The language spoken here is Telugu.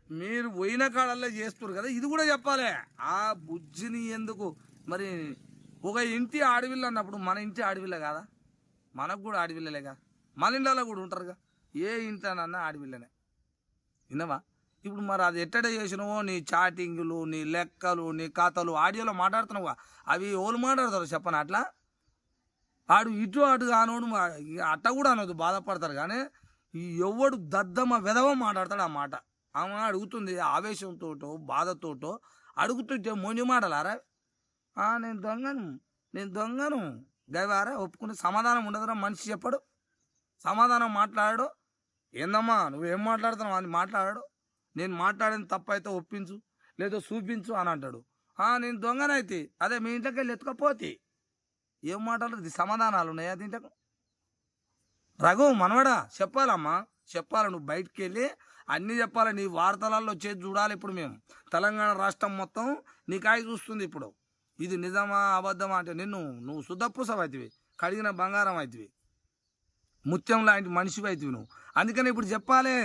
మీరు పోయిన కాడల్లో చేస్తారు కదా, ఇది కూడా చెప్పాలి. ఆ బుజ్జిని ఎందుకు మరి ఒక ఇంటి ఆడవిల్ల అన్నప్పుడు మన ఇంటి ఆడవిల్ల కాదా? మనకు కూడా ఆడవిల్లలేగా, మన ఇంట్లో కూడా ఉంటారుగా. ఏ ఇంట్లోనన్నా ఆడవిల్లనే, విన్నవా? ఇప్పుడు మరి అది ఎట్టడే చేసినావో, నీ చాటింగులు, నీ లెక్కలు, నీ ఖాతాలు ఆడియోలో మాట్లాడుతున్నావుగా, అవి ఓళ్ళు మాట్లాడతారు చెప్పను అట్లా. ఆడు ఇటు అటు కానోడు అట్ట కూడా అనొద్దు, బాధపడతారు. కానీ ఈ ఎవడు దద్దమ్మ వెధవ మాట్లాడతాడు ఆ మాట. ఆమె అడుగుతుంది ఆవేశంతోటో బాధతోటో అడుగుతుంటే మొండి మాటలారా. నేను దొంగను, నేను దొంగను గవారా ఒప్పుకుని సమాధానం ఉండదురా. మనిషి చెప్పడు, సమాధానం మాట్లాడాడు. ఏందమ్మా నువ్వేం మాట్లాడుతున్నావు అని మాట్లాడాడు. నేను మాట్లాడిన తప్పు అయితే ఒప్పించు, లేదో చూపించు అని అంటాడు. నేను దొంగనైతే అదే మీ ఇంట్లోకి వెళ్ళి ఎత్తుకపోతే ఏం మాట్లాడదు, ఇది సమాధానాలు ఉన్నాయా దీంట్లో? రఘు మనవడా చెప్పాలమ్మా, చెప్పాలి. నువ్వు బయటికి వెళ్ళి అన్నీ చెప్పాలి. నీ వార్తలలో వచ్చేది చూడాలి. ఇప్పుడు మేము తెలంగాణ రాష్ట్రం మొత్తం నీ కాయ చూస్తుంది. ఇప్పుడు ఇది నిజమా అబద్ధమా అంటే నువ్వు శుద్ధపూసవ అవుతుంది, కడిగిన బంగారం అవుతుంది, ముత్యం లాంటి మనిషివి అవుతుంది నువ్వు. అందుకని ఇప్పుడు చెప్పాలి.